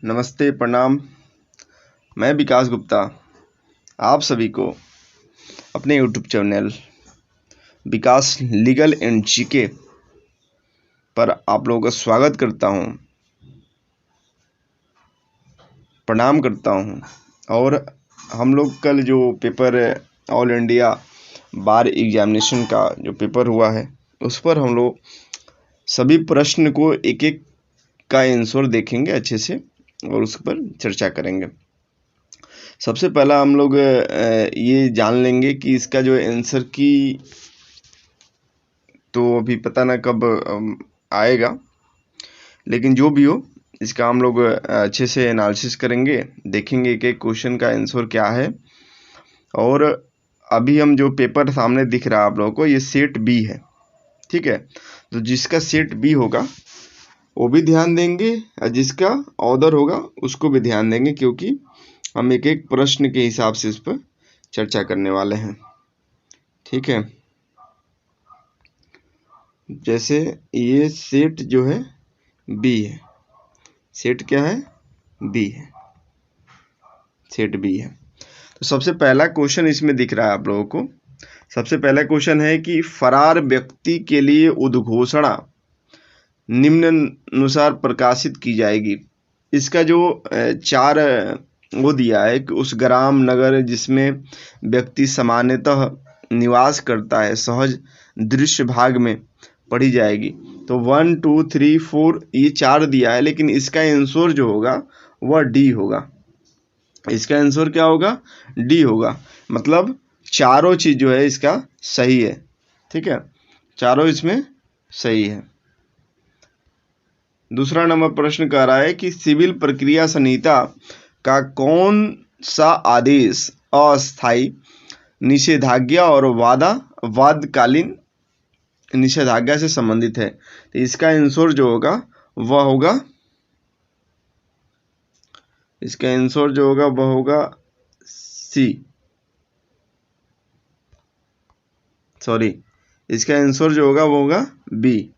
नमस्ते, प्रणाम। मैं विकास गुप्ता आप सभी को अपने YouTube channel Vikas legal and GK पर आप लोगों का स्वागत करता हूं, प्रणाम करता हूं। और हम लोग कल जो पेपर ऑल इंडिया बार एग्जामिनेशन का जो पेपर हुआ है उस पर हम लोग सभी प्रश्न को एक एक का आंसर देखेंगे अच्छे से और उस पर चर्चा करेंगे। सबसे पहला हम लोग ये जान लेंगे कि इसका जो आंसर की तो अभी पता ना कब आएगा, लेकिन जो भी हो इसका हम लोग अच्छे से एनालिसिस करेंगे, देखेंगे कि क्वेश्चन का आंसर क्या है। और अभी हम जो पेपर सामने दिख रहा है आप लोगों को, ये सेट बी है, ठीक है। तो जिसका सेट बी होगा वो भी ध्यान देंगे और जिसका ऑर्डर होगा उसको भी ध्यान देंगे, क्योंकि हम एक एक प्रश्न के हिसाब से इस पर चर्चा करने वाले हैं, ठीक है। जैसे ये सेट जो है बी है, सेट क्या है? बी है, सेट बी है। तो सबसे पहला क्वेश्चन इसमें दिख रहा है आप लोगों को। सबसे पहला क्वेश्चन है कि फरार व्यक्ति के लिए उद्घोषणा निम्नानुसार प्रकाशित की जाएगी। इसका जो चार वो दिया है कि उस ग्राम नगर जिसमें व्यक्ति सामान्यतः निवास करता है सहज दृश्य भाग में पढ़ी जाएगी। तो 1 2 3 4 ये चार दिया है, लेकिन इसका आंसर जो होगा वह डी होगा। इसका आंसर क्या होगा? डी होगा। मतलब चारों चीज जो है इसका सही है, ठीक है, चारों इसमें सही है। दूसरा नंबर प्रश्न कह रहा है कि सिविल प्रक्रिया संहिता का कौन सा आदेश अस्थायी निषेधाज्ञा और वादकालीन निषेधाज्ञा से संबंधित है? तो इसका आंसर जो होगा वह होगा, इसका आंसर जो होगा वह होगा सी, सॉरी, इसका आंसर जो होगा वो होगा बी।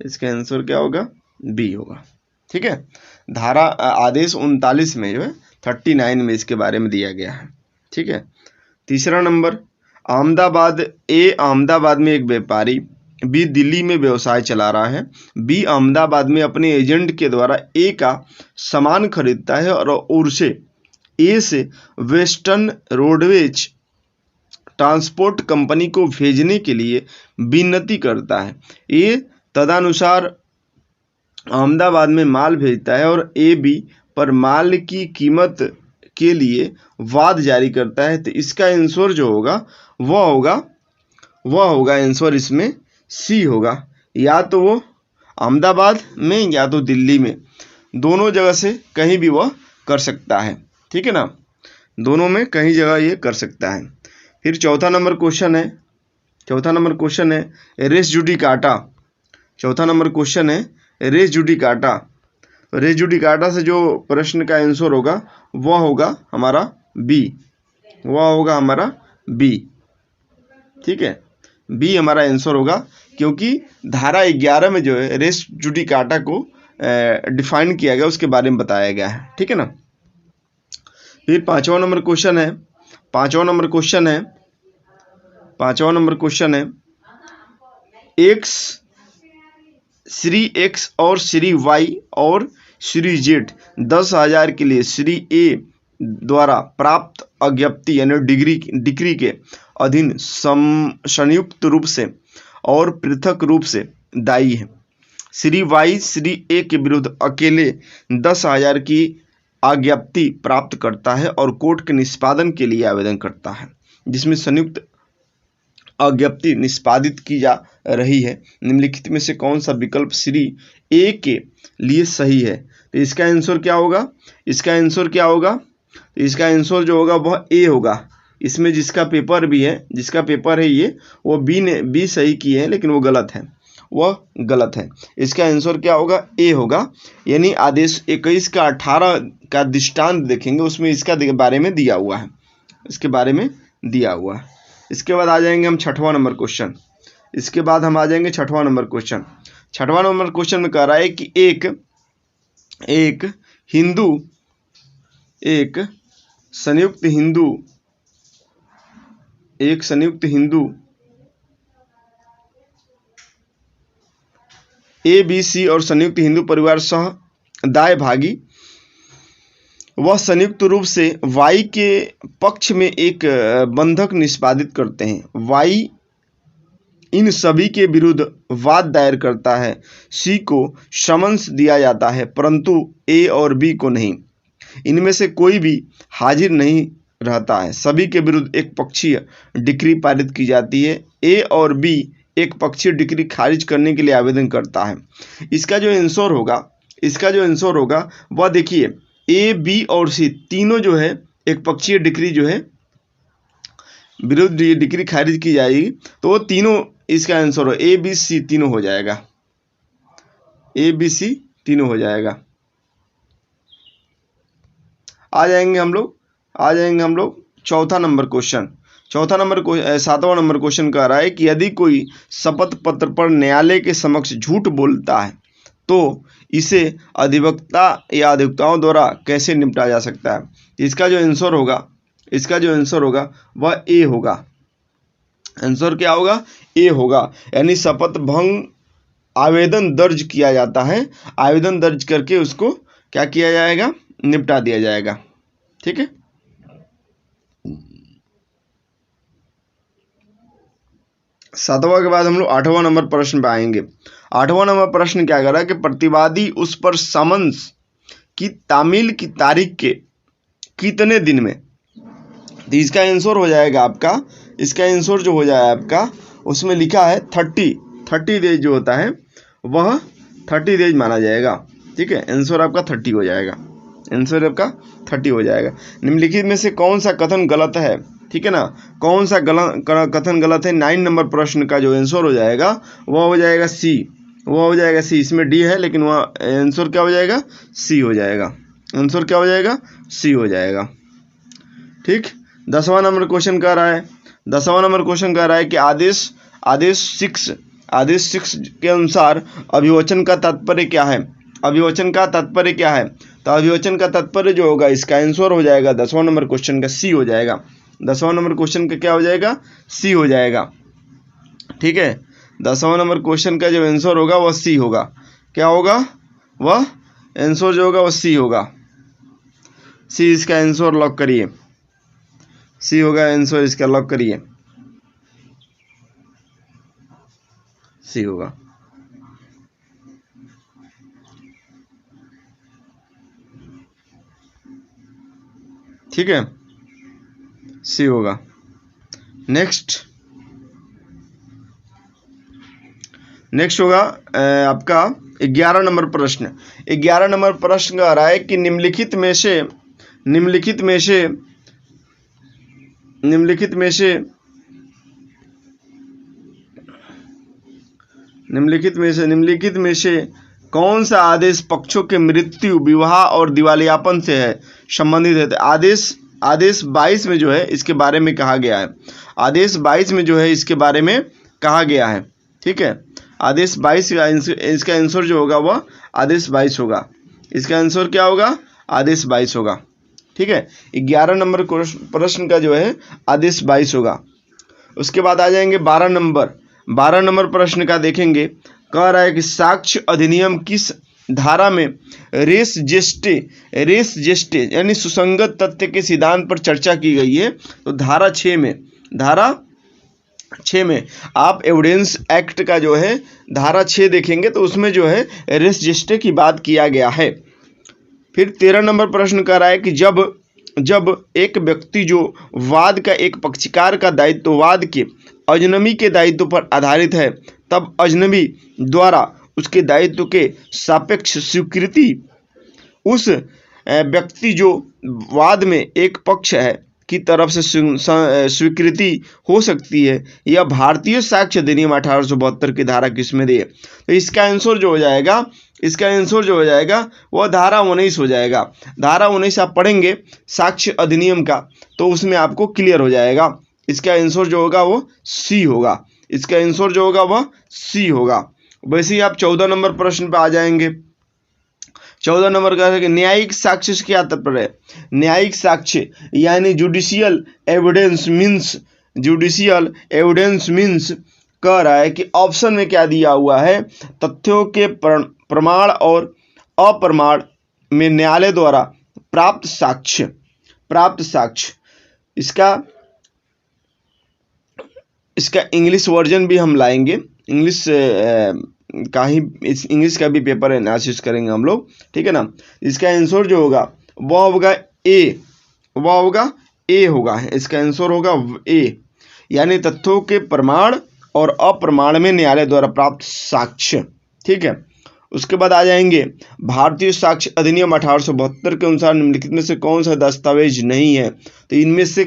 इसका आंसर क्या होगा? बी होगा, ठीक है। धारा आदेश 39 में जो है 39 में इसके बारे में दिया गया है, ठीक है। तीसरा नंबर, अहमदाबाद में एक व्यापारी बी दिल्ली में व्यवसाय चला रहा है। बी अहमदाबाद में अपने एजेंट के द्वारा ए का सामान खरीदता है और उसे ए से वेस्टर्न रोडवेज ट्रांसपोर्ट कंपनी को भेजने के लिए विनती करता है। ए तदनुसार अहमदाबाद में माल भेजता है और ए बी पर माल की कीमत के लिए वाद जारी करता है। तो इसका आंसर जो होगा वह होगा आंसर इसमें सी होगा। या तो वो अहमदाबाद में या तो दिल्ली में, दोनों जगह से कहीं भी वह कर सकता है, ठीक है ना, दोनों में कहीं जगह ये कर सकता है। फिर चौथा नंबर क्वेश्चन है रेस जुडिकाटा। चौथा नंबर क्वेश्चन है रेस जुडिकाटा। रेस जुडिकाटा से जो प्रश्न का आंसर होगा वह होगा हमारा बी, ठीक है, बी हमारा आंसर होगा, क्योंकि धारा 11 में जो है रेस जुडिकाटा को डिफाइन किया गया, उसके बारे में बताया गया है, ठीक है ना। फिर पांचवा नंबर क्वेश्चन है एक्स, श्री एक्स और श्री वाई और श्री जेड 10,000 के लिए श्री ए द्वारा प्राप्त अज्ञप्ति यानी डिग्री के अधीन संयुक्त रूप से और पृथक रूप से दायी है। श्री वाई श्री ए के विरुद्ध अकेले 10,000 की अज्ञप्ति प्राप्त करता है और कोर्ट के निष्पादन के लिए आवेदन करता है, जिसमें संयुक्त अज्ञप्ति निष्पादित की जा रही है। निम्नलिखित में से कौन सा विकल्प श्री ए के लिए सही है? तो इसका आंसर क्या होगा? इसका आंसर जो होगा वह ए होगा। इसमें जिसका पेपर है ये, वो बी सही किए हैं, लेकिन वो गलत है। इसका आंसर क्या होगा? ए होगा। यानी आदेश 21 का 18 का दृष्टांत देखेंगे, उसमें इसका बारे में दिया हुआ है, इसके बाद आ जाएंगे हम छठवां नंबर क्वेश्चन। छठवां नंबर क्वेश्चन में कह रहा है कि एक हिंदू एक संयुक्त हिंदू ABC और संयुक्त हिंदू परिवार सह दाय भागी, वह संयुक्त रूप से Y के पक्ष में एक बंधक निष्पादित करते हैं। Y इन सभी के विरुद्ध वाद दायर करता है। C को समन्स दिया जाता है परंतु A और B को नहीं। इनमें से कोई भी हाजिर नहीं रहता है। सभी के विरुद्ध एक पक्षीय डिक्री पारित की जाती है। A और B एक पक्षीय डिक्री खारिज करने के लिए आवेदन करता है। इसका जो आंसर होगा वह देखिए A, B और C तीनों जो है एक पक्षीय डिक्री जो है विरुद्ध डिक्री खारिज की जाएगी, तो वो तीनों इसका आंसर हो A, B, C तीनों हो जाएगा। A, B, C तीनों हो जाएगा। आ जाएंगे हम लोग चौथा नंबर क्वेश्चन। 7वां नंबर क्वेश्चन कह रहा है कि यदि कोई शपथ पत्र पर न्यायालय के समक्ष झूठ बोलता है तो इसे अधिवक्ता या अधिवक्ताओं द्वारा कैसे निपटा जा सकता है। इसका जो आंसर होगा वह ए होगा। आंसर क्या होगा? ए होगा। यानी शपथ भंग आवेदन दर्ज किया जाता है। आवेदन दर्ज करके उसको क्या किया जाएगा? निपटा दिया जाएगा। ठीक है। सातवां के बाद हम लोग 8वां नंबर प्रश्न पे आएंगे। 8वां नंबर प्रश्न क्या कर रहा है कि प्रतिवादी उस पर समन्स की तामील की तारीख के कितने दिन में, तो इसका आंसर हो जाएगा आपका, इसका आंसर जो हो जाएगा आपका उसमें लिखा है 30 डेज जो होता है वह 30 डेज माना जाएगा। ठीक है, आंसर आपका 30 हो जाएगा। आंसर आपका 30 हो जाएगा। निम्नलिखित में से कौन सा कथन गलत है? ठीक है ना, कौन सा कथन गलत है? 9 नंबर प्रश्न का जो आंसर हो जाएगा वह हो जाएगा सी। वह हो जाएगा सी। इसमें डी है लेकिन वह आंसर क्या हो जाएगा? सी हो जाएगा। आंसर क्या हो जाएगा? सी हो जाएगा। ठीक। 10वां नंबर क्वेश्चन कह रहा है, 10वां नंबर क्वेश्चन कह रहा है कि आदेश 6 के अनुसार अभिवचन का तात्पर्य क्या है? अभिवचन का तात्पर्य क्या है? तो अभिवचन का तात्पर्य जो होगा इसका आंसर हो जाएगा 10वां नंबर क्वेश्चन का सी हो जाएगा। 10वां नंबर क्वेश्चन का क्या हो जाएगा? सी हो जाएगा। ठीक है, 10वां नंबर क्वेश्चन का जो आंसर होगा वह सी होगा। क्या होगा? वह आंसर जो होगा वह सी होगा। सी इसका आंसर लॉक करिए। सी होगा आंसर इसका, लॉक करिए। सी होगा। ठीक है, सी होगा। नेक्स्ट होगा आपका 11 नंबर प्रश्न। 11 नंबर प्रश्न आ रहा है कि निम्नलिखित में से कौन सा आदेश पक्षों के मृत्यु, विवाह और दिवालियापन से है संबंधित है? आदेश 22 में जो है इसके बारे में कहा गया है। आदेश 22 में जो है इसके बारे में कहा गया है। ठीक है, आदेश 22 का इसका आंसर जो होगा वह आदेश 22 होगा। इसका आंसर क्या होगा? आदेश 22 होगा। ठीक है, 11 नंबर प्रश्न का जो है आदेश 22 होगा। उसके बाद आ जाएंगे 12 नंबर प्रश्न का देखेंगे। कह रहा है कि साक्ष्य अधिनियम किस धारा में रेस जेस्टे यानी सुसंगत तथ्य के सिद्धांत पर चर्चा की गई है? तो धारा 6 में आप एविडेंस एक्ट का जो है धारा 6 देखेंगे तो उसमें जो है रेस जेस्टे की बात किया गया है। फिर 13 नंबर प्रश्न कर रहा है कि जब एक व्यक्ति जो वाद का एक पक्षकार का दायित्व वाद के अजनबी के दायित्व पर आधारित है तब अजनबी द्वारा उसके दायित्व के सापेक्ष स्वीकृति उस व्यक्ति जो वाद में एक पक्ष है की तरफ से स्वीकृति हो सकती है। यह भारतीय साक्ष्य अधिनियम 1872 की धारा किसमें दी है? तो इसका आंसर जो हो जाएगा वह धारा 19 हो जाएगा। धारा 19 आप पढ़ेंगे साक्ष्य अधिनियम का तो उसमें आपको क्लियर हो जाएगा। इसका आंसर जो होगा वो सी होगा। इसका आंसर जो होगा वह सी होगा। वैसे ही आप 14 नंबर प्रश्न पे आ जाएंगे। 14 नंबर का है कि न्यायिक साक्ष्य से क्या तात्पर्य है? न्यायिक साक्ष्य यानी जुडिशियल एविडेंस मीन्स कह रहा है कि ऑप्शन में क्या दिया हुआ है, तथ्यों के प्रमाण और अप्रमाण में न्यायालय द्वारा प्राप्त साक्ष्य। इसका इंग्लिश वर्जन भी हम लाएंगे, इंग्लिश का भी पेपर एनालिसिस करेंगे हम लोग, ठीक है ना। इसका आंसर जो होगा वह होगा ए होगा, इसका आंसर होगा ए, यानी तथ्यों के प्रमाण और अप्रमाण में न्यायालय द्वारा प्राप्त साक्ष्य, ठीक है। उसके बाद आ जाएंगे भारतीय साक्ष्य अधिनियम 1872 के अनुसार निम्नलिखित में से कौन सा दस्तावेज नहीं है? तो इनमें से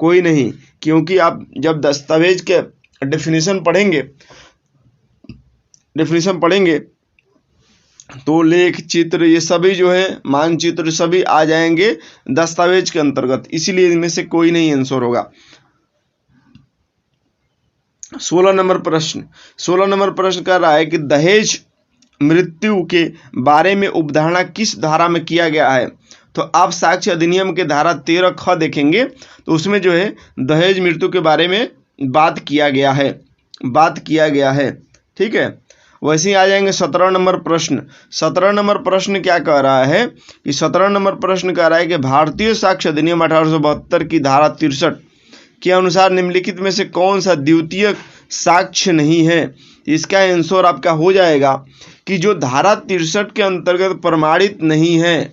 कोई नहीं, क्योंकि आप जब दस्तावेज के डेफिनेशन पढ़ेंगे तो लेख, चित्र, ये सभी जो है मानचित्र सभी आ जाएंगे दस्तावेज के अंतर्गत, इसीलिए इनमें से कोई नहीं आंसर होगा। 16 नंबर प्रश्न कर रहा है कि दहेज मृत्यु के बारे में उपधारणा किस धारा में किया गया है? तो आप साक्ष्य अधिनियम के धारा 13 ख देखेंगे तो उसमें जो है दहेज मृत्यु के बारे में बात किया गया है, ठीक है। वैसे ही आ जाएंगे 17 नंबर प्रश्न क्या कह रहा है कि 17 नंबर प्रश्न कह रहा है कि भारतीय साक्ष्य अधिनियम 1872 की धारा 63 के अनुसार निम्नलिखित में से कौन सा द्वितीयक साक्ष्य नहीं है? इसका आंसर आपका हो जाएगा कि जो धारा 63 के अंतर्गत प्रमाणित नहीं है,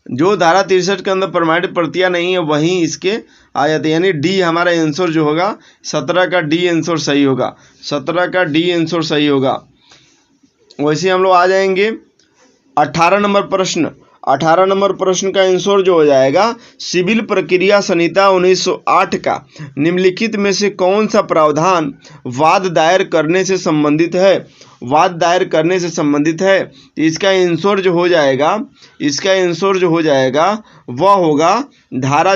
जो धारा 63 के अंदर प्रमाणित प्रतियां नहीं है वहीं इसके आ जाते हैं, यानी डी हमारा आंसर जो होगा 17 का डी आंसर सही होगा। वैसे हम लोग आ जाएंगे 18 नंबर प्रश्न का आंसर जो हो जाएगा सिविल प्रक्रिया संहिता 1908 का निम्नलिखित में से कौन सा प्रावधान वाद दायर करने से संबंधित है? इसका आंसर जो हो जाएगा वह होगा धारा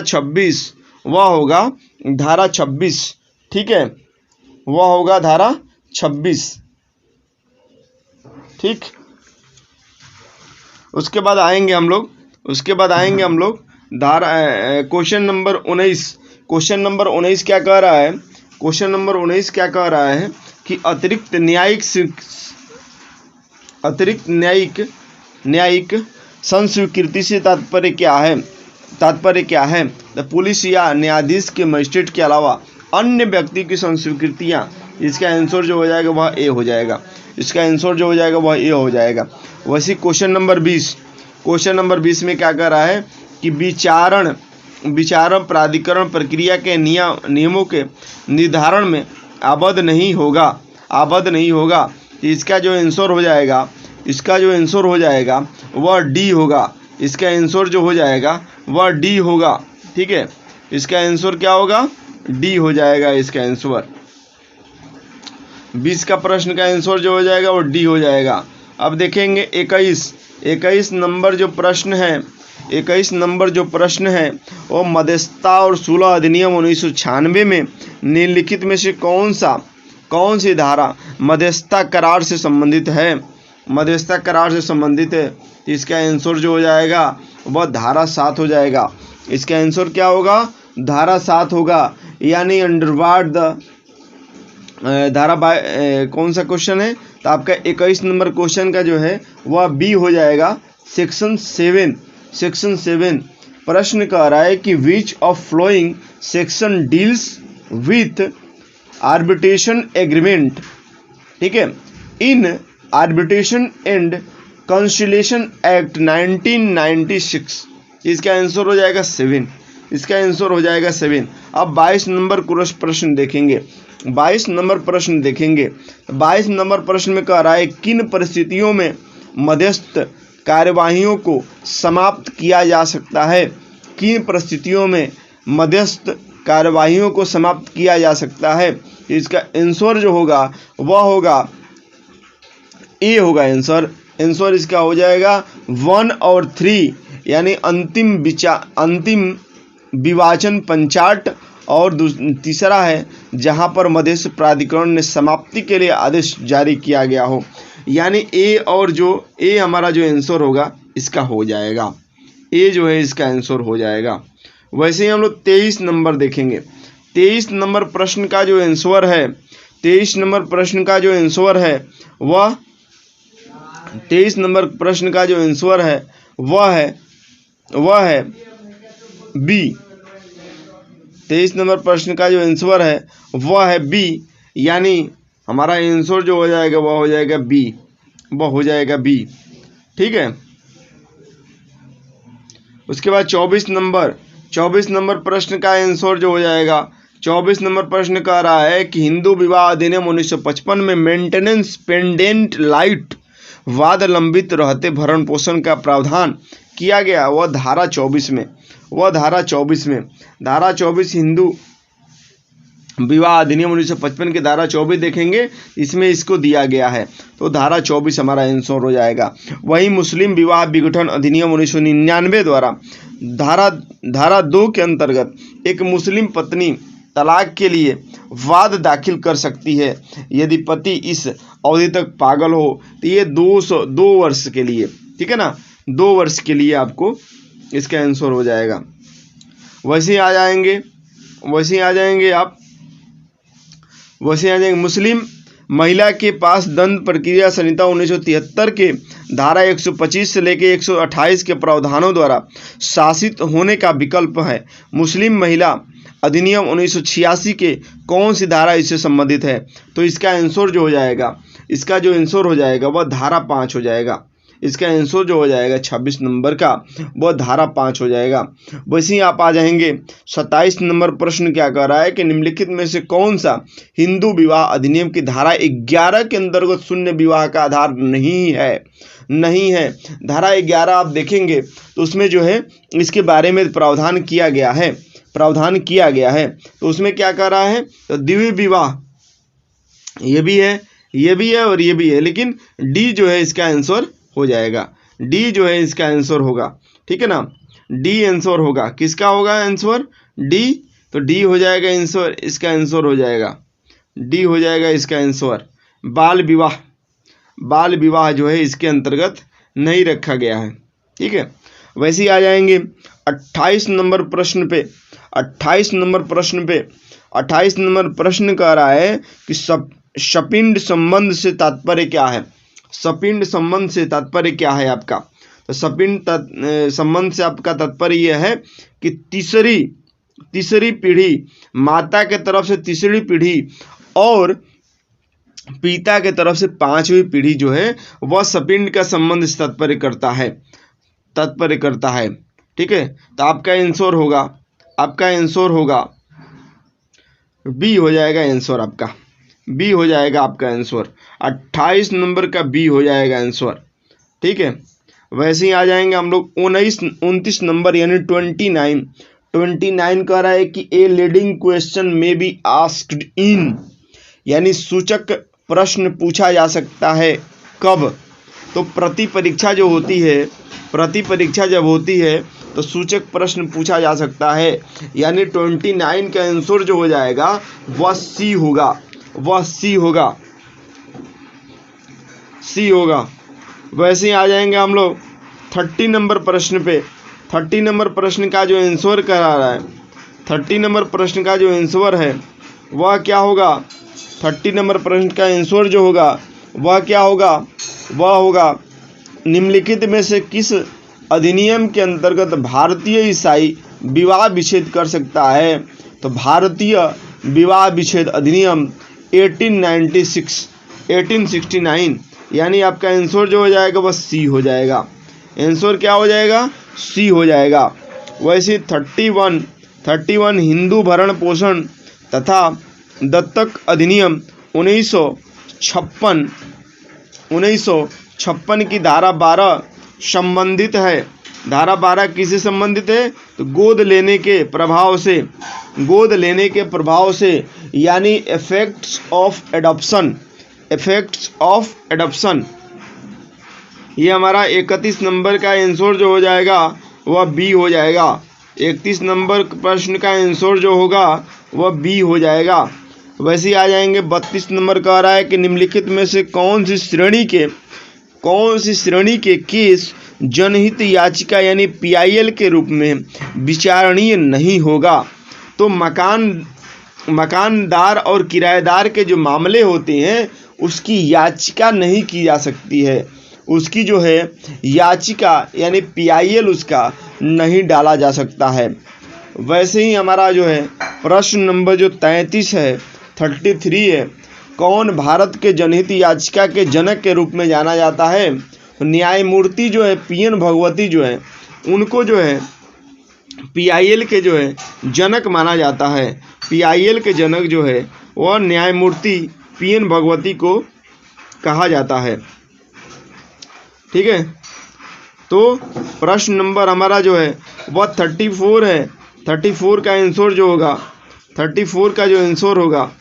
26, ठीक है, वह होगा धारा 26, ठीक। उसके बाद आएंगे हम लोग धारा क्वेश्चन नंबर 19 क्या कह रहा है? क्वेश्चन नंबर 19 क्या कह रहा है कि अतिरिक्त न्यायिक संस्वीकृति से तात्पर्य क्या है? तो पुलिस या न्यायाधीश के मजिस्ट्रेट के अलावा अन्य व्यक्ति की संस्वीकृतियां। इसका आंसर जो हो जाएगा वह ए हो जाएगा। वैसे क्वेश्चन नंबर 20 में क्या कर रहा है कि विचारण प्राधिकरण प्रक्रिया के नियमों के निर्धारण में आबद्ध नहीं होगा। इसका जो आंसर हो जाएगा वह डी होगा। इसका आंसर जो हो जाएगा वह डी होगा, ठीक है। इसका आंसर क्या होगा? डी हो जाएगा इसका आंसर। 20 का प्रश्न का आंसर जो हो जाएगा वो डी हो जाएगा। अब देखेंगे 21 नंबर जो प्रश्न है वो मध्यस्थता और सुलह अधिनियम 1996 में निम्नलिखित में से कौन सी धारा मध्यस्थता करार से संबंधित है? इसका आंसर जो हो जाएगा वह धारा 7 हो जाएगा। इसका आंसर क्या होगा? धारा 7 होगा, यानी अंडरवर्ड द धारा कौन सा क्वेश्चन है? तो आपका 21 नंबर क्वेश्चन का जो है वह बी हो जाएगा। सेक्शन 7 प्रश्न कह रहा है कि which of following section deals with arbitration agreement, ठीक है, in arbitration and conciliation act 1996। इसका आंसर हो जाएगा 7। अब 22 नंबर प्रश्न देखेंगे। 22 नंबर प्रश्न में कह रहा है किन परिस्थितियों में मध्यस्थ कार्यवाहियों को समाप्त किया जा सकता है? इसका आंसर जो होगा वह होगा ए होगा। आंसर इसका हो जाएगा 1 और 3, यानी अंतिम विभाजन पंचाट, और तीसरा है जहां पर मध्यस्थ प्राधिकरण ने समाप्ति के लिए आदेश जारी किया गया हो। यानी ए और जो ए हमारा जो आंसर होगा इसका हो जाएगा, ए जो है इसका आंसर हो जाएगा। वैसे ही हम लोग 23 नंबर देखेंगे। 23 नंबर प्रश्न का जो आंसर है, 23 नंबर प्रश्न का जो आंसर है वह 23 नंबर प्रश्न का जो आंसर है वह है बी। 23 नंबर प्रश्न का जो आंसर है वह है बी, यानी हमारा आंसर जो हो जाएगा वह हो जाएगा बी, वह हो जाएगा बी। ठीक है। उसके बाद 24 नंबर प्रश्न का आंसर जो हो जाएगा, 24 नंबर प्रश्न कह रहा है कि हिंदू विवाह अधिनियम 1955 में मेंटेनेंस पेंडेंट लाइट वाद लंबित रहते भरण पोषण का प्रावधान किया गया, वह धारा 24 में, धारा 24 हिंदू विवाह अधिनियम 1955 के धारा 24 देखेंगे, इसमें इसको दिया गया है, तो धारा 24 हमारा आंसर हो जाएगा। वही मुस्लिम विवाह विघटन अधिनियम 1999 द्वारा धारा 2 के अंतर्गत एक मुस्लिम पत्नी तलाक के लिए वाद दाखिल कर सकती है यदि पति इस अवधि तक पागल हो, तो ये 2 वर्ष के लिए, ठीक है ना, 2 वर्ष के लिए आपको इसका आंसर हो जाएगा। वैसे आ जाएंगे मुस्लिम महिला के पास दंड प्रक्रिया संहिता 1973 के धारा 125 से लेकर 128 के प्रावधानों द्वारा शासित होने का विकल्प है। मुस्लिम महिला अधिनियम 1986 के कौन सी धारा इससे संबंधित है, तो इसका आंसर जो हो जाएगा, इसका जो आंसर हो जाएगा वह धारा 5 हो जाएगा। इसका आंसर जो हो जाएगा 26 नंबर का वह धारा 5 हो जाएगा। वैसे ही आप आ जाएंगे 27 नंबर प्रश्न क्या कर रहा है कि निम्नलिखित में से कौन सा हिंदू विवाह अधिनियम की धारा 11 के अंतर्गत शून्य विवाह का आधार नहीं है। धारा 11 आप देखेंगे तो उसमें जो है इसके बारे में प्रावधान किया गया है, तो उसमें क्या कर रहा है, तो द्विवीय विवाह ये भी है और ये भी है, लेकिन डी जो है इसका आंसर हो जाएगा, डी जो है इसका आंसर होगा, ठीक है ना, डी आंसर होगा। किसका होगा आंसर, डी, तो डी हो जाएगा आंसर, इसका आंसर हो जाएगा, डी हो जाएगा इसका आंसर। बाल विवाह जो है इसके अंतर्गत नहीं रखा गया है, ठीक है। वैसे ही आ जाएंगे 28 नंबर प्रश्न पे। 28 नंबर प्रश्न कह रहा है कि सपिंड संबंध से तात्पर्य क्या है, सपिंड संबंध से तात्पर्य क्या है आपका, तो सपिंड संबंध से आपका तात्पर्य यह है कि तीसरी पीढ़ी, माता के तरफ से तीसरी पीढ़ी और पिता के तरफ से 5वीं पीढ़ी जो है वह सपिंड का संबंध से तात्पर्य करता है, ठीक है। तो आपका आंसर होगा बी हो जाएगा आंसर, आपका बी हो जाएगा आपका आंसर, 28 नंबर का बी हो जाएगा आंसर, ठीक है। वैसे ही आ जाएंगे हम लोग 29 नंबर यानी 29 कह रहा है कि ए लीडिंग क्वेश्चन में बी आस्क्ड इन, यानी सूचक प्रश्न पूछा जा सकता है कब, तो प्रति परीक्षा जब होती है तो सूचक प्रश्न पूछा जा सकता है, यानी 29 का आंसर जो हो जाएगा वह सी होगा। वैसे ही आ जाएंगे हम लोग 30 नंबर प्रश्न पे। 30 नंबर प्रश्न का जो आंसर करा रहा है, 30 नंबर प्रश्न का जो आंसर है वह क्या होगा, 30 नंबर प्रश्न का आंसर जो होगा वह क्या होगा, वह होगा निम्नलिखित में से किस अधिनियम के अंतर्गत भारतीय ईसाई विवाह विच्छेद कर सकता है, तो भारतीय विवाह विच्छेद अधिनियम 1869, यानी आपका आंसर जो हो जाएगा वह सी हो जाएगा। आंसर क्या हो जाएगा, सी हो जाएगा। वैसे 31 हिंदू भरण पोषण तथा दत्तक अधिनियम 1956 की धारा 12 संबंधित है। धारा 12 किससे संबंधित है, तो गोद लेने के प्रभाव से यानी इफेक्ट्स ऑफ एडॉप्शन। ये हमारा 31 नंबर का आंसर जो हो जाएगा वह बी हो जाएगा। 31 नंबर प्रश्न का आंसर जो होगा वह बी हो जाएगा। वैसे ही आ जाएंगे 32 नंबर का आ रहा है कि निम्नलिखित में से कौन सी श्रेणी के केस जनहित याचिका यानी पीआईएल के रूप में विचारणीय नहीं होगा। तो मकानदार और किराएदार के जो मामले होते हैं उसकी याचिका नहीं की जा सकती है, उसकी जो है याचिका यानी पीआईएल उसका नहीं डाला जा सकता है। वैसे ही हमारा जो है प्रश्न नंबर जो 33 है 33 है, कौन भारत के जनहित याचिका के जनक के रूप में जाना जाता है? न्यायमूर्ति जो है पीएन भगवती जो है उनको जो है पीआईएल के जो है जनक माना जाता है। पीआईएल के जनक जो है वह न्यायमूर्ति पीएन भगवती को कहा जाता है। ठीक है, तो प्रश्न नंबर हमारा जो है वह 34 है। 34 का आंसर जो होगा 34 का जो आंसर होगा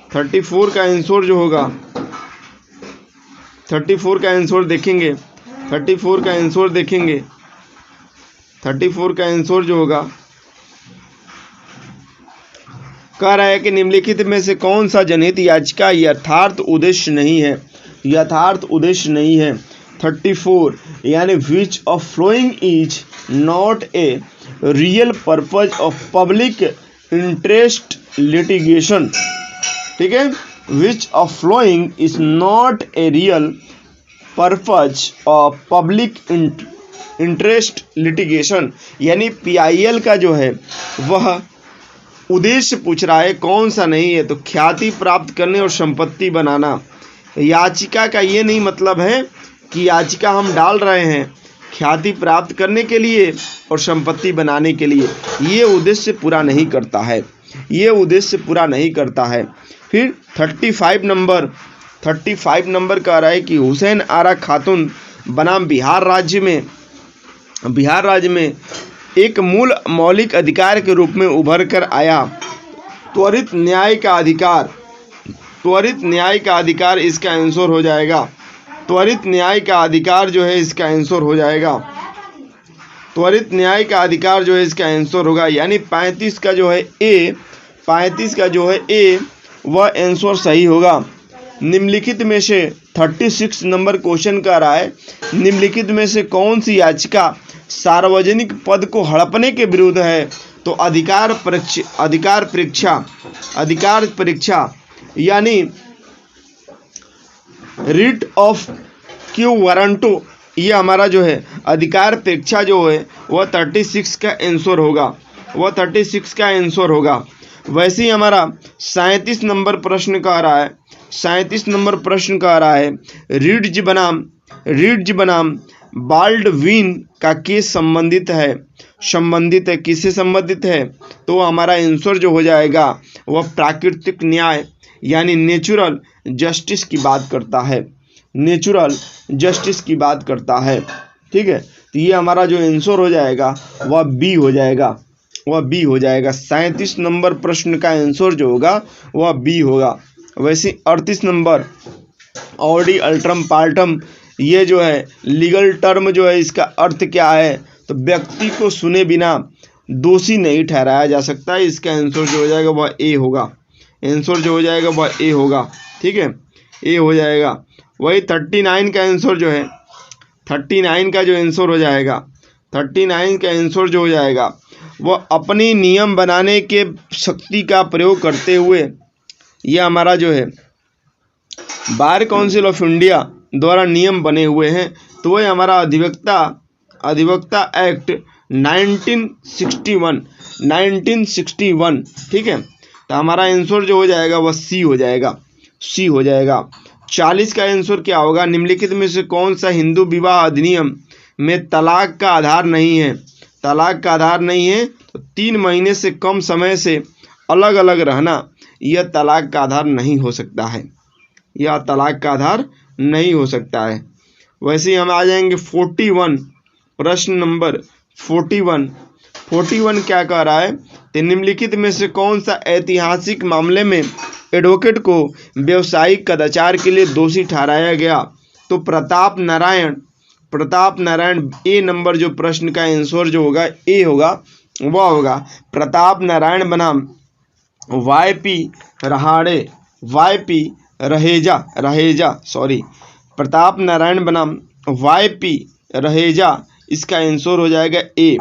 34 का आंसर जो होगा 34 का आंसर देखेंगे 34 का आंसर देखेंगे 34 का आंसर जो होगा कह रहा है कि निम्नलिखित में से कौन सा जनहित याचिका यथार्थ उद्देश्य नहीं है? यथार्थ उद्देश्य नहीं है। 34 यानी विच of following is not a real purpose of public interest litigation. ठीक है, विच of following is not a real purpose of public interest litigation, यानी पीआईएल का जो है वह उद्देश्य पूछ रहा है कौन सा नहीं है? तो ख्याति प्राप्त करने और संपत्ति बनाना। याचिका का ये नहीं मतलब है कि याचिका हम डाल रहे हैं ख्याति प्राप्त करने के लिए और संपत्ति बनाने के लिए, ये उद्देश्य पूरा नहीं करता है, ये उद्देश्य पूरा नहीं करता है। फिर 35 नंबर कह रहा है कि हुसैन आरा खातून बनाम बिहार राज्य में एक मूल मौलिक अधिकार के रूप में उभर कर आया। त्वरित न्याय का अधिकार इसका आंसर हो जाएगा। त्वरित न्याय का अधिकार जो है इसका आंसर हो जाएगा। त्वरित न्याय का अधिकार जो है इसका आंसर होगा, यानी 35 का जो है ए वह आंसर सही होगा। निम्नलिखित में से 36 नंबर क्वेश्चन का रहा है, निम्नलिखित में से कौन सी याचिका सार्वजनिक पद को हड़पने के विरुद्ध है? तो अधिकार परीक्षा यानी रिट ऑफ क्यू वारंटो, ये हमारा जो है अधिकार परीक्षा जो है वह 36 का आंसर होगा। वैसे ही हमारा 37 नंबर प्रश्न का आ रहा है रीड्ज बनाम बाल्डविन का केस संबंधित है किससे संबंधित है? तो हमारा आंसर जो हो जाएगा वह प्राकृतिक न्याय यानी नेचुरल जस्टिस की बात करता है। ठीक है, तो ये हमारा जो आंसर हो जाएगा वह बी हो जाएगा 37 नंबर प्रश्न का आंसर जो होगा वह बी होगा। वैसे 38 नंबर ऑडी अल्ट्रम पार्टम, ये जो है लीगल टर्म जो है इसका अर्थ क्या है? तो व्यक्ति को सुने बिना दोषी नहीं ठहराया जा सकता है। इसका आंसर जो हो जाएगा वह ए होगा। ठीक है, ए हो जाएगा। वही 39 का आंसर जो है 39 का जो आंसर हो जाएगा वह अपनी नियम बनाने के शक्ति का प्रयोग करते हुए, यह हमारा जो है बार काउंसिल ऑफ इंडिया द्वारा नियम बने हुए हैं। तो वह हमारा अधिवक्ता एक्ट 1961। ठीक है, तो हमारा आंसर जो हो जाएगा वह सी हो जाएगा। 40 का आंसर क्या होगा? निम्नलिखित में से कौन सा हिंदू विवाह अधिनियम में तलाक का आधार नहीं है? तो 3 महीने से कम समय से अलग अलग रहना यह तलाक का आधार नहीं हो सकता है। वैसे ही हम आ जाएंगे 41 प्रश्न नंबर 41 क्या कह रहा है? तो निम्नलिखित में से कौन सा ऐतिहासिक मामले में एडवोकेट को व्यवसायिक कदाचार के लिए दोषी ठहराया गया? तो प्रताप नारायण ए नंबर जो प्रश्न का आंसर जो होगा ए होगा वह होगा प्रताप नारायण बनाम YP Rahane, YP Raheja sorry, Pratap Narayan बनाम YP रहेजा, इसका आंसर हो जाएगा ए,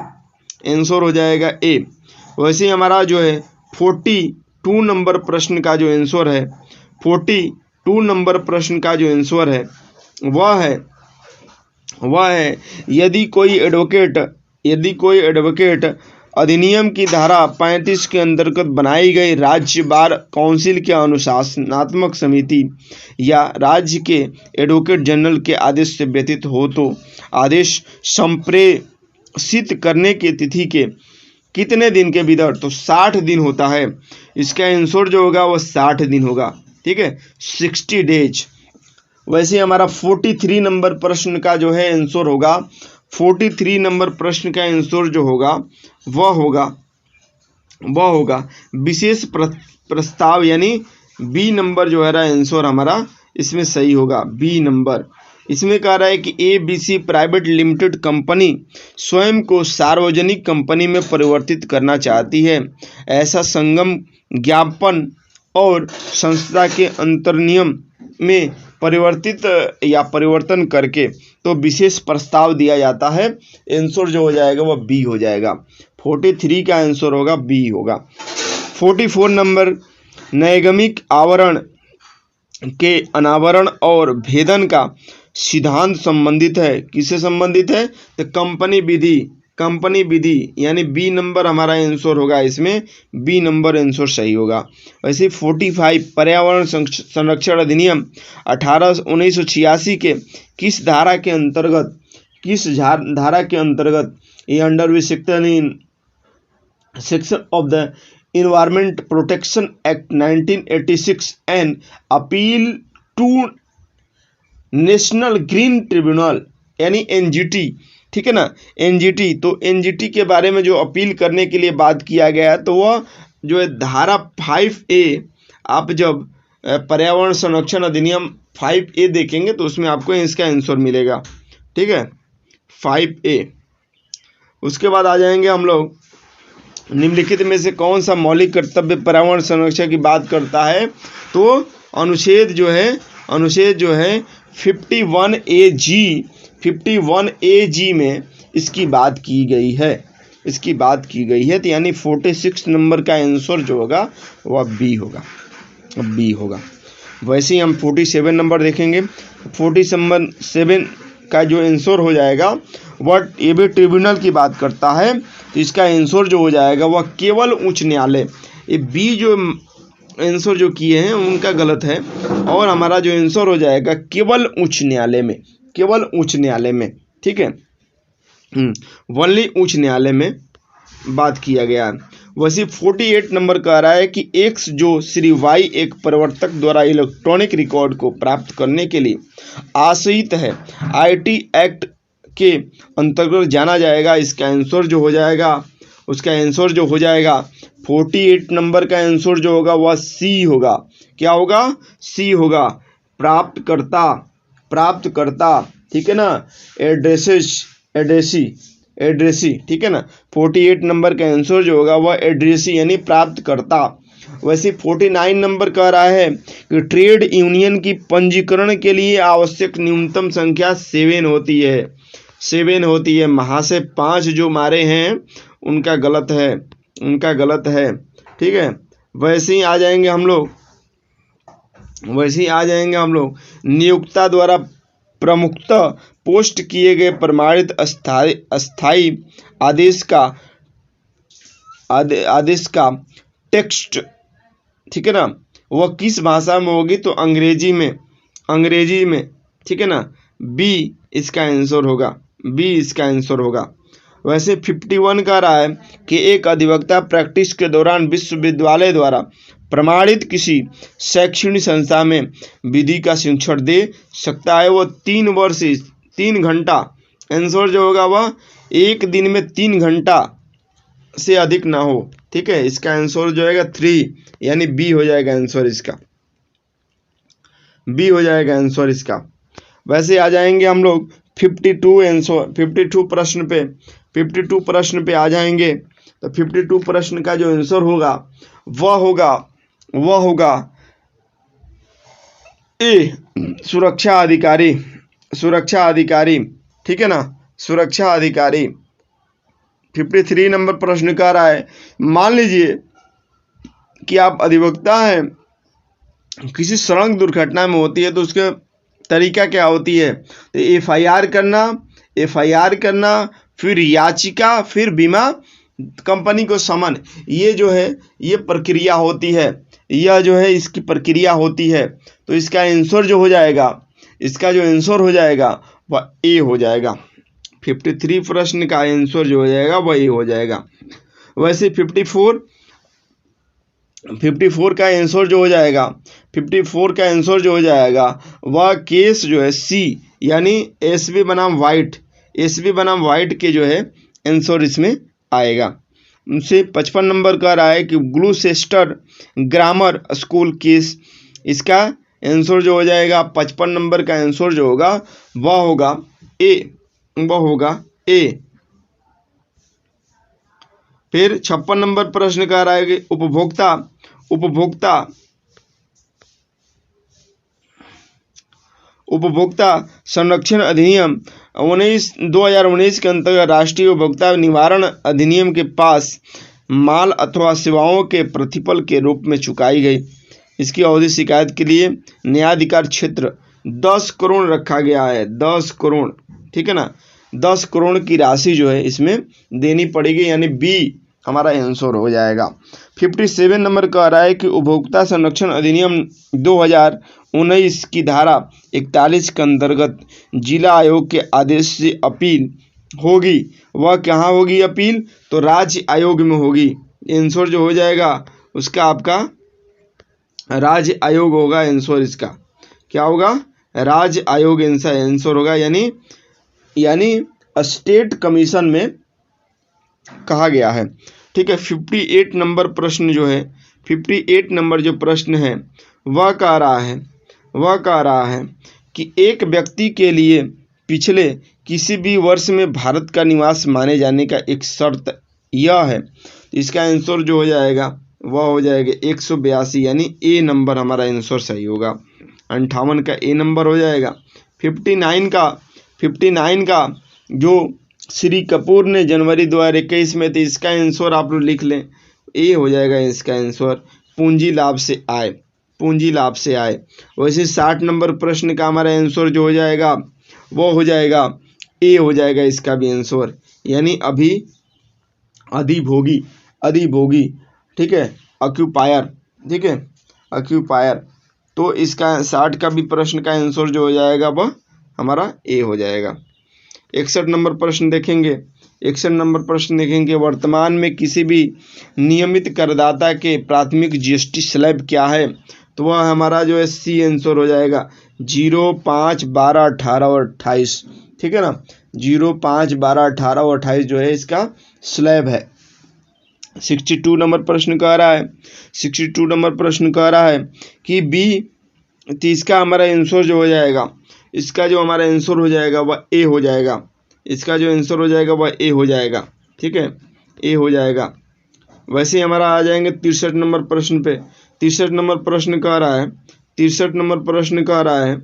आंसर हो जाएगा ए। वैसे ही हमारा जो है 42 नंबर प्रश्न का जो आंसर है, 42 नंबर प्रश्न का जो आंसर है वह है यदि कोई एडवोकेट अधिनियम की धारा 35 के अंतर्गत बनाई गई राज्य बार काउंसिल के अनुशासनात्मक समिति या राज्य के एडवोकेट जनरल के आदेश से व्यतीत हो तो आदेश संप्रेषित करने की तिथि के कितने दिन के भीतर, तो 60 दिन होता है। इसका आंसर जो होगा वो 60 दिन होगा, ठीक है, 60 डेज। वैसे हमारा 43 नंबर प्रश्न का जो है आंसर होगा, 43 नंबर प्रश्न का आंसर जो होगा वह होगा विशेष प्रस्ताव, यानी बी नंबर जो है आंसर हमारा इसमें सही होगा, बी नंबर। इसमें कह रहा है कि ABC प्राइवेट लिमिटेड कंपनी स्वयं को सार्वजनिक कंपनी में परिवर्तित करना चाहती है। ऐसा संगम ज्ञापन और संस्था के अंतर्नियम में परिवर्तन करके तो विशेष प्रस्ताव दिया जाता है। आंसर जो हो जाएगा वह बी हो जाएगा, 43 का आंसर होगा बी होगा। 44 नंबर, नैगमिक आवरण के अनावरण और भेदन का सिद्धांत संबंधित है, किससे संबंधित है, तो कंपनी विधि, यानी बी नंबर हमारा आंसर होगा, इसमें बी नंबर आंसर सही होगा। वैसे 45 पर्यावरण संरक्षण अधिनियम 1986 के किस धारा के अंतर्गत ये under V section of the environment protection act 1986 and appeal to national green tribunal, यानी NGT, ठीक है ना, NGT। तो NGT के बारे में जो अपील करने के लिए बात किया गया है, तो वह जो है धारा 5A, आप जब पर्यावरण संरक्षण अधिनियम 5A देखेंगे तो उसमें आपको इसका आंसर मिलेगा, ठीक है, 5A। उसके बाद आ जाएंगे हम लोग, निम्नलिखित में से कौन सा मौलिक कर्तव्य पर्यावरण संरक्षण की बात करता है, तो अनुच्छेद जो है 51AG में इसकी बात की गई है, तो यानी 46 नंबर का आंसर जो होगा वह बी होगा। वैसे ही हम 47 नंबर देखेंगे। 47 का जो आंसर हो जाएगा वह एबी ट्रिब्यूनल की बात करता है, तो इसका आंसर जो हो जाएगा वह केवल उच्च न्यायालय। ये बी जो आंसर जो किए हैं उनका गलत है, और हमारा जो आंसर हो जाएगा केवल उच्च न्यायालय में, ठीक है, वनली उच्च न्यायालय में बात किया गया है। वैसे 48 नंबर कह रहा है कि एक्स जो श्री वाई एक प्रवर्तक द्वारा इलेक्ट्रॉनिक रिकॉर्ड को प्राप्त करने के लिए आश्रित है, IT एक्ट के अंतर्गत जाना जाएगा। इसका आंसर जो हो जाएगा, उसका आंसर जो हो जाएगा 48 नंबर का आंसर जो होगा वह सी होगा। क्या होगा? सी होगा, प्राप्तकर्ता, ठीक है ना, एड्रेसी, ठीक है ना। 48 नंबर का आंसर जो होगा वह एड्रेसी यानी प्राप्तकर्ता। वैसे 49 नंबर कह रहा है कि ट्रेड यूनियन की पंजीकरण के लिए आवश्यक न्यूनतम संख्या 7 होती है। महाशय 5 जो मारे हैं उनका गलत है, ठीक है। वैसे ही आ जाएंगे हम लोग नियोक्ता द्वारा प्रमुखतः पोस्ट किए गए प्रमाणित अस्थायी आदेश का टेक्स्ट, ठीक है ना, वह किस भाषा में होगी? तो अंग्रेजी में, ठीक है ना। बी इसका आंसर होगा। वैसे 51 कह रहा है कि एक अधिवक्ता प्रैक्टिस के दौरान विश्वविद्यालय द्वारा प्रमाणित किसी शैक्षणिक संस्था में विधि का शिक्षण दे सकता है। वो 3 वर्ष 3 घंटा, आंसर जो होगा वह 1 दिन में 3 घंटा से अधिक ना हो, ठीक है। इसका आंसर जो है 3 यानी बी हो जाएगा आंसर इसका। वैसे आ जाएंगे हम लोग 52 प्रश्न पे आ जाएंगे। तो 52 प्रश्न का जो आंसर होगा वह होगा ए, सुरक्षा अधिकारी, ठीक है ना, सुरक्षा अधिकारी। 53 नंबर प्रश्न कह रहा है, मान लीजिए कि आप अधिवक्ता हैं, किसी सड़क दुर्घटना में होती है तो उसके तरीका क्या होती है, तो एफआईआर करना, फिर याचिका, फिर बीमा कंपनी को समन, ये जो है ये प्रक्रिया होती है, यह जो है इसकी प्रक्रिया होती है। तो इसका आंसर जो हो जाएगा, वह ए हो जाएगा। 53 प्रश्न का आंसर जो हो जाएगा वह ए हो जाएगा। वैसे 54 का आंसर जो हो जाएगा, 54 का आंसर जो हो जाएगा वह केस जो है सी, यानी एसबी बनाम वाइट के जो है आंसर इसमें आएगा। उनसे 55 नंबर कह रहा है कि ग्लूसेस्टर ग्रामर स्कूल केस, इसका आंसर जो हो जाएगा 55 नंबर का आंसर जो होगा वह होगा ए। फिर 56 नंबर प्रश्न कह रहा है कि उपभोक्ता संरक्षण अधिनियम 2019 के अंतर्गत राष्ट्रीय उपभोक्ता निवारण अधिनियम के पास माल अथवा सेवाओं के प्रतिफल के रूप में चुकाई गई इसकी अवधि शिकायत के लिए न्यायाधिकार क्षेत्र 10 करोड़ रखा गया है। 10 करोड़, ठीक है ना, 10 करोड़ की राशि जो है इसमें देनी पड़ेगी, यानी बी हमारा आंसर हो जाएगा। 57 नंबर कह रहा है कि उपभोक्ता संरक्षण अधिनियम 2019 की धारा 41 के अंतर्गत जिला आयोग के आदेश से अपील होगी, वह कहाँ होगी अपील, तो राज्य आयोग में होगी। आंसर जो हो जाएगा उसका आपका राज्य आयोग होगा। आंसर इसका क्या होगा, राज्य आयोग आंसर होगा, यानी स्टेट कमीशन में कहा गया है, ठीक है। 58 नंबर प्रश्न जो है, 58 नंबर जो प्रश्न है वह कह रहा है कि एक व्यक्ति के लिए पिछले किसी भी वर्ष में भारत का निवास माने जाने का एक शर्त यह है, इसका आंसर जो हो जाएगा वह हो जाएगा 182, यानी ए नंबर हमारा आंसर सही होगा। 58 का ए नंबर हो जाएगा। 59 का जो श्री कपूर ने जनवरी 2021 में, तो इसका आंसर आप लोग लिख लें, ए हो जाएगा इसका आंसर, पूंजी लाभ से आए। वैसे 60 नंबर प्रश्न का हमारा आंसर जो हो जाएगा वो हो जाएगा ए हो जाएगा इसका भी आंसर, यानी अभी अधिभोगी, ठीक है, ऑक्यूपायर, ठीक है, ऑक्यूपायर। तो इसका 60 का भी प्रश्न का आंसर जो हो जाएगा वह हमारा ए हो जाएगा। 61 नंबर प्रश्न देखेंगे। 61 नंबर प्रश्न देखेंगे, वर्तमान में किसी भी नियमित करदाता के प्राथमिक जीएसटी स्लैब क्या है, तो वह हमारा जो है सी आंसर हो जाएगा 0, 5, 12, 18 और 28, ठीक है ना। 0, 5, 12, 18 और 28 जो है इसका स्लैब है। 62 नंबर प्रश्न कह रहा है कि बी, तो इसका हमारा आंसर जो हो जाएगा, इसका जो हमारा आंसर हो जाएगा वह ए हो जाएगा, इसका जो आंसर हो जाएगा वह ए हो जाएगा, ठीक है, ए हो जाएगा। वैसे ही हमारा आ जाएंगे 63 नंबर प्रश्न पे। 63 नंबर प्रश्न कह रहा है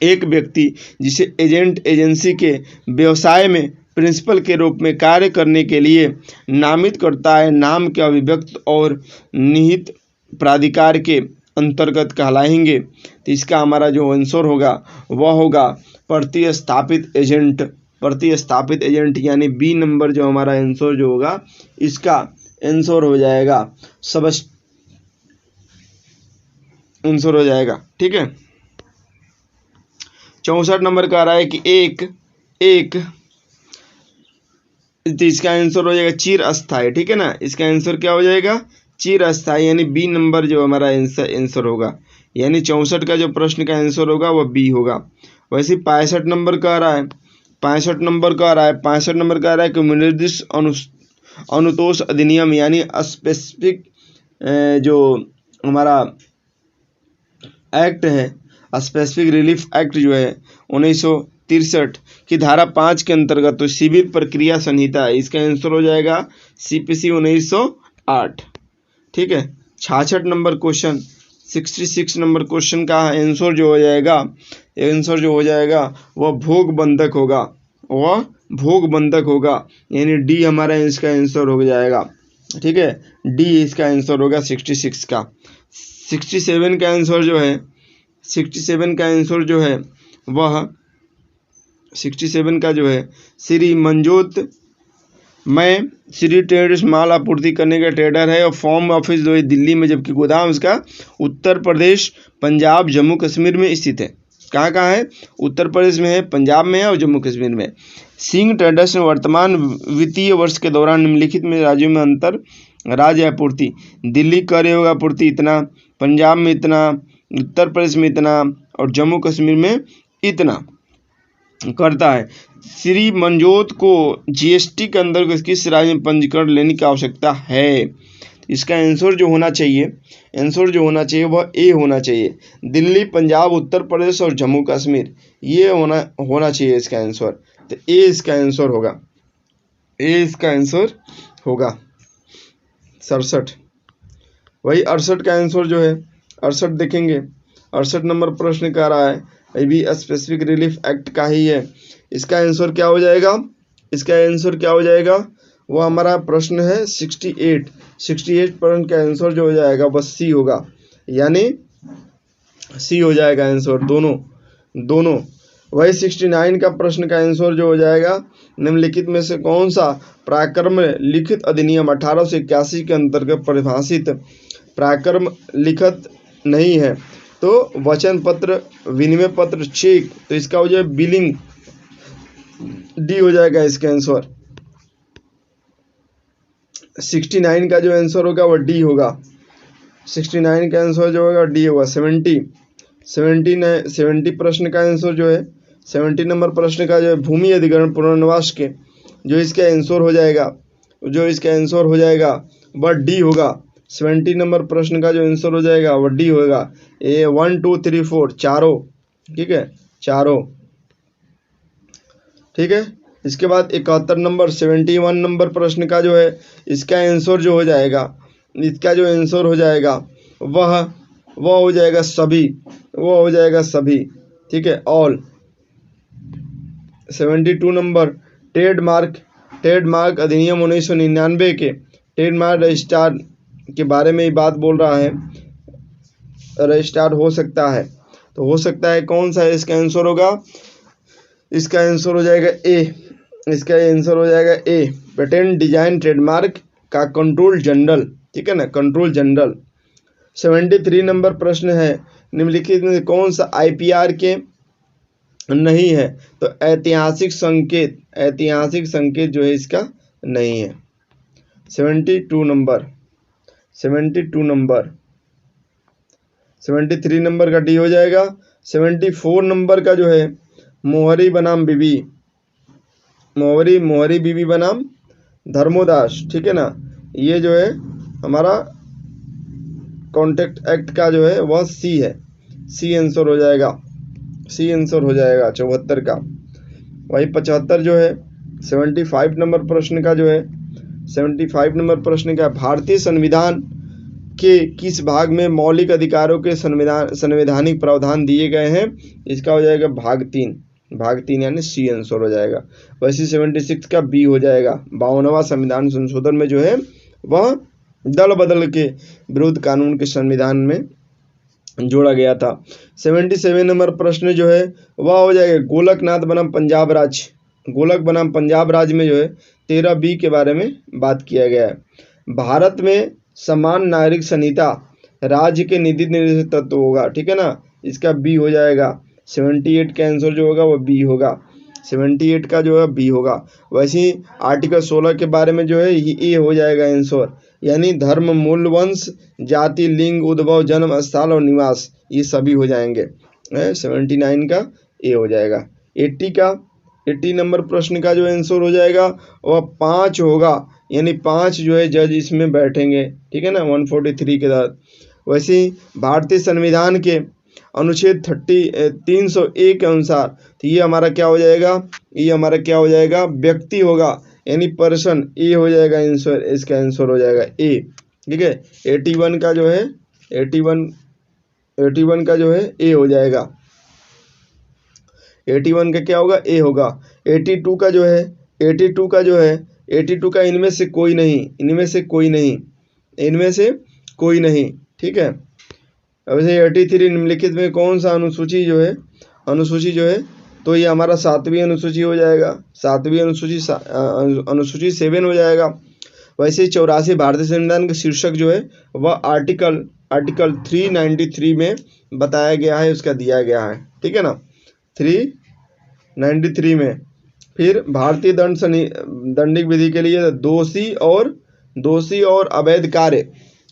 एक व्यक्ति जिसे एजेंसी के व्यवसाय में प्रिंसिपल के रूप में कार्य करने के लिए नामित करता है, नाम के अभिव्यक्त और निहित प्राधिकार के अंतर्गत कहलाएंगे। तो इसका हमारा जो आंसर होगा वह होगा प्रतिस्थापित एजेंट, यानी बी नंबर जो हमारा आंसर जो होगा इसका आंसर हो जाएगा आंसर हो जाएगा, ठीक है। 64 नंबर कह रहा है कि एक तो इसका आंसर हो जाएगा चिर अस्थायी, ठीक है ना, इसका आंसर क्या हो जाएगा चिर अस्थायी, यानी बी नंबर जो हमारा आंसर होगा, यानी 64 का जो प्रश्न का आंसर होगा वह बी होगा। वैसे 65 नंबर कह रहा है 65 नंबर कह रहा है कि निर्दिष्ट अनुतोष अधिनियम, यानी स्पेसिफिक जो हमारा एक्ट है, स्पेसिफिक रिलीफ एक्ट जो है 1963 की धारा 5 के अंतर्गत, तो सिविल प्रक्रिया संहिता है, इसका आंसर हो जाएगा सीपीसी 1908, ठीक है। 66 नंबर क्वेश्चन, 66 नंबर क्वेश्चन का आंसर जो हो जाएगा वह भोग बंधक होगा, यानी डी हमारा इसका आंसर हो जाएगा। ठीक है, डी इसका आंसर होगा 66 का। 67 का आंसर जो है 67 का आंसर जो है वह 67 का जो है श्री मंजोत मैं श्री ट्रेडर्स माल आपूर्ति करने का ट्रेडर है और फॉर्म ऑफिस जो है दिल्ली में, जबकि गोदाम इसका उत्तर प्रदेश, पंजाब, जम्मू कश्मीर में स्थित है। कहाँ कहाँ है? उत्तर प्रदेश में है, पंजाब में है और जम्मू कश्मीर में। सिंह ट्रेडर्स ने वर्तमान वित्तीय वर्ष के दौरान निम्नलिखित में राज्यों में अंतर राज्य आपूर्ति, दिल्ली कर योग आपूर्ति इतना, पंजाब में इतना, उत्तर प्रदेश में इतना और जम्मू कश्मीर में इतना करता है। श्री मनजोत को जीएसटी के अंदर किस राज्य में पंजीकरण लेने की आवश्यकता है? इसका आंसर जो होना चाहिए वह ए होना चाहिए। दिल्ली, पंजाब, उत्तर प्रदेश और जम्मू कश्मीर, ये होना चाहिए इसका आंसर। तो ए इसका आंसर होगा 67। वही 68 का आंसर जो है 68 देखेंगे। 68 नंबर प्रश्न कह रहा है, ये भी स्पेसिफिक रिलीफ एक्ट का ही है। इसका आंसर क्या हो जाएगा? वो हमारा प्रश्न है 68 प्रश्न का आंसर जो हो जाएगा बस सी होगा, यानी सी हो जाएगा आंसर दोनों। वही 69 का प्रश्न का आंसर जो हो जाएगा, निम्नलिखित में से कौन सा पराक्रम लिखित अधिनियम 1881 के अंतर्गत परिभाषित पराक्रम लिखित नहीं है? तो वचन पत्र, विनिमय पत्र, चेक। तो इसका हो जाए बिलिंग, डी हो जाएगा इसका आंसर। 69 का जो आंसर होगा वह डी होगा। 69 का आंसर जो होगा डी होगा। 70 प्रश्न का आंसर जो है 70 नंबर प्रश्न का जो है भूमि अधिग्रहण पुनर्वास के जो इसका आंसर हो जाएगा वह डी होगा। 70 नंबर प्रश्न का जो आंसर हो जाएगा वह डी होगा। ए 1 2 3 4 चारों, ठीक है, चारों, ठीक है। इसके बाद 71 नंबर प्रश्न का जो है इसका आंसर जो हो जाएगा वह हो जाएगा सभी, ठीक है, ऑल। 72 नंबर ट्रेडमार्क अधिनियम 1999 के ट्रेडमार्क रजिस्ट्रार के बारे में ही बात बोल रहा है। रजिस्ट्रार हो सकता है, तो हो सकता है कौन सा है? इसका आंसर हो जाएगा ए। पेटेंट डिजाइन ट्रेडमार्क का कंट्रोल जनरल, ठीक है ना, कंट्रोल जनरल। 73 नंबर प्रश्न है, निम्नलिखित में कौन सा आईपीआर के नहीं है? तो ऐतिहासिक संकेत जो है इसका नहीं है। 72 नंबर 73 नंबर का डी हो जाएगा। 74 नंबर का जो है मोहरी बनाम बीबी बनाम धर्मोदास, ठीक है ना, ये जो है हमारा कॉन्ट्रैक्ट एक्ट का जो है वह सी है। सी आंसर हो जाएगा 74 का। वही 75 जो है 75 नंबर प्रश्न का जो है 75 नंबर प्रश्न का भारतीय संविधान के किस भाग में मौलिक अधिकारों के संवैधानिक प्रावधान दिए गए हैं? इसका हो जाएगा भाग 3 यानी सी आंसर हो जाएगा। वैसे 76 का बी हो जाएगा। 52वां संविधान संशोधन में जो है वह दल बदल के विरुद्ध कानून के संविधान में जोड़ा गया था। 77 नंबर प्रश्न जो है वह हो जाएगा गोलकनाथ बनाम पंजाब राज्य में जो है 13B के बारे में बात किया गया है। भारत में समान नागरिक संहिता राज्य के नीति निर्देशक तत्व होगा, ठीक है ना, इसका बी हो जाएगा। 78 का आंसर जो होगा वह बी होगा। 78 का जो है बी होगा। वैसे ही आर्टिकल 16 के बारे में जो है ये हो जाएगा आंसर, यानी धर्म, मूल, वंश, जाति, लिंग, उद्भव, जन्म स्थल और निवास, ये सभी हो जाएंगे। 79 का ए हो जाएगा। 80 नंबर प्रश्न का जो आंसर हो जाएगा वह 5 होगा, यानी 5 जो है जज इसमें बैठेंगे, ठीक है ना, 143 के तहत। वैसे ही भारतीय संविधान के अनुच्छेद 301 के अनुसार तो ये हमारा क्या हो जाएगा? व्यक्ति होगा, यानी पर्सन, ए हो जाएगा आंसर। इसका आंसर हो जाएगा ए, ठीक है। 81 का जो है 81 का जो है ए हो जाएगा, 81 का क्या होगा, ए होगा। 82 का जो है 82 का जो है 82 का इनमें से कोई नहीं, इनमें से कोई नहीं, इनमें से कोई नहीं, ठीक है। अब से 83 निम्नलिखित में कौन सा अनुसूची जो है, अनुसूची जो है, तो ये हमारा 7वीं अनुसूची हो जाएगा, 7वीं अनुसूची अनुसूची 7 हो जाएगा। वैसे 84 भारतीय संविधान का शीर्षक जो है वह आर्टिकल 393 में बताया गया है, उसका दिया गया है, ठीक है ना, 393 में। फिर भारतीय दंडिक विधि के लिए दोषी और अवैध कार्य,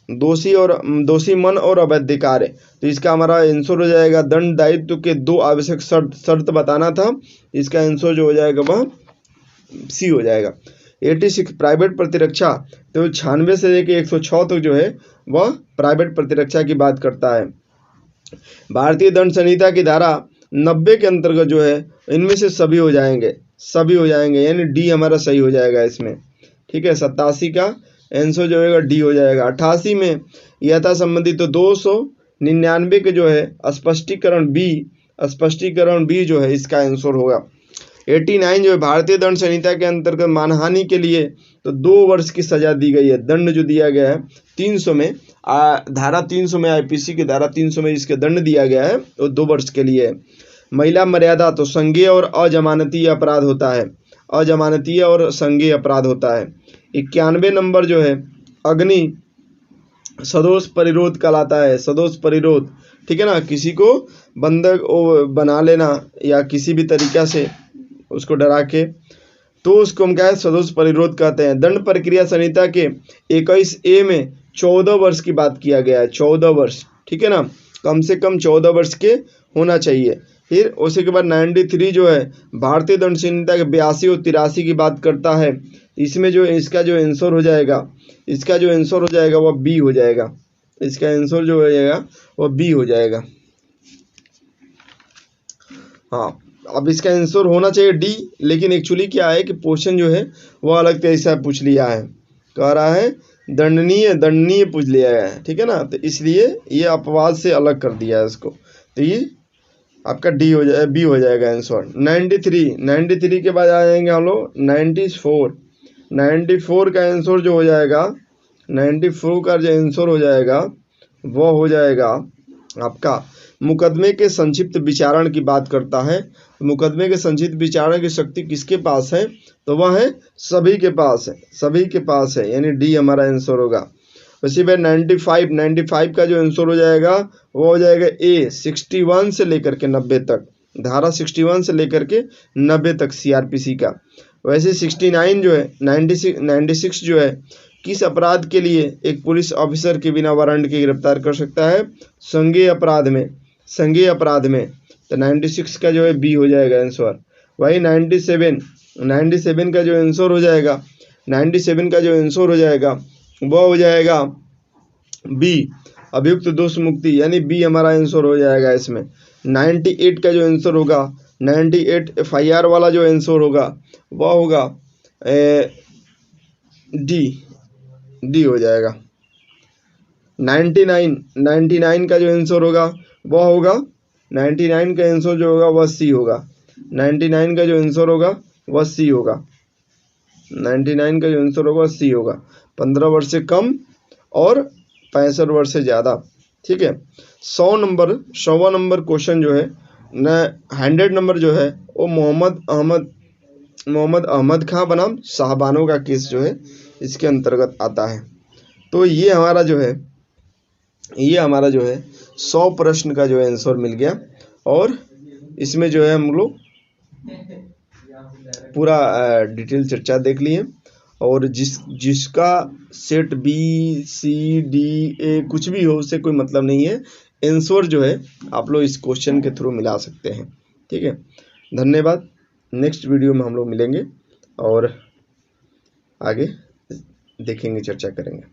दोषी मन और अवैध कार्य, तो इसका हमारा आंसर हो जाएगा दंड दायित्व के 2 आवश्यक शर्त बताना था, इसका आंसर जो हो जाएगा वह सी हो जाएगा। 86 प्राइवेट प्रतिरक्षा, तो 96 से लेकर 106 तक जो है वह प्राइवेट प्रतिरक्षा की बात करता है। भारतीय दंड संहिता की धारा 90 के अंतर्गत जो है इनमें से सभी हो जाएंगे, यानी डी हमारा सही हो जाएगा इसमें, ठीक है। 87 का आंसर जो होगा डी हो जाएगा। 88 में यथा संबंधी, तो 299 के जो है स्पष्टीकरण बी जो है इसका आंसर होगा। 89 जो है भारतीय दंड संहिता के अंतर्गत मानहानि के लिए तो 2 वर्ष की सजा दी गई है, दंड जो दिया गया है 300 में, धारा 300 में, आईपीसी की धारा 300 में इसके दंड दिया गया है वो 2 वर्ष के लिए है। महिला मर्यादा, तो संज्ञेय और अजमानतीय अपराध होता है, अजमानतीय और संज्ञेय अपराध होता है। 91 नंबर जो है अग्नि सदोष परिरोध कहलाता है, सदोष परिरोध, ठीक है ना, किसी को बंधक बना लेना या किसी भी तरीका से उसको डरा के, तो उसको हम क्या है, सदोष परिरोध कहते हैं। दंड प्रक्रिया संहिता के 21A में 14 वर्ष की बात किया गया है, 14 वर्ष, ठीक है ना, कम से कम 14 वर्ष के होना चाहिए। फिर उसी के बाद 93 जो है भारतीय दंड संहिता के 82 और 83 की बात करता है। इसमें जो इसका जो आंसर हो जाएगा, वह बी हो जाएगा, इसका आंसर जो हो जाएगा वह बी हो जाएगा। हाँ, अब इसका आंसर होना चाहिए डी, लेकिन एक्चुअली क्या है कि क्वेश्चन जो है वह अलग तरीके से पूछ लिया है, कह रहा है दंडनीय पूछ लिया है, ठीक है ना, तो इसलिए ये अपवाद से अलग कर दिया है इसको, तो ये आपका डी हो जाए, बी हो जाएगा आंसर। 93 के बाद आ जाएंगे हम लोग 94 का आंसर जो हो जाएगा, 94 का जो आंसर हो जाएगा वो हो जाएगा आपका मुकदमे के संक्षिप्त विचारण की बात करता है। मुकदमे के संक्षिप्त विचारण की शक्ति किसके पास है, तो वह है सभी के पास है, यानी डी हमारा आंसर होगा। उसी में 95 का जो आंसर हो जाएगा वो हो जाएगा ए, 61 से लेकर के 90 तक, धारा 61 से लेकर के 90 तक सीआरपीसी का। वैसे 69 जो है 96 जो है किस अपराध के लिए एक पुलिस ऑफिसर के बिना वारंट के गिरफ्तार कर सकता है, संज्ञेय अपराध में, तो 96 का जो है बी हो जाएगा आंसर। वही 97 का जो आंसर हो जाएगा, 97 का जो आंसर हो जाएगा वो हो जाएगा बी, अभियुक्त दोष मुक्ति, यानी बी हमारा आंसर हो जाएगा इसमें। 98 का जो आंसर होगा, 98 FIR वाला जो आंसर होगा वह होगा डी हो जाएगा। 99 का जो आंसर होगा वह होगा, 99 का आंसर जो होगा वह सी होगा, 99 का जो आंसर होगा वह सी होगा, 99 का जो आंसर होगा सी होगा, 15 वर्ष से कम और 65 वर्ष से ज़्यादा, ठीक है। 100 नंबर क्वेश्चन जो है न 100 नंबर जो है वो मोहम्मद अहमद खां बनाम साहबानों का केस जो है इसके अंतर्गत आता है। तो ये हमारा जो है 100 प्रश्न का जो है आंसर मिल गया, और इसमें जो है हम लोग पूरा डिटेल चर्चा देख लिए, और जिसका set B C D A कुछ भी हो उससे कोई मतलब नहीं है, आंसर जो है आप लोग इस क्वेश्चन के थ्रू मिला सकते हैं, ठीक है। धन्यवाद, नेक्स्ट वीडियो में हम लोग मिलेंगे और आगे देखेंगे, चर्चा करेंगे।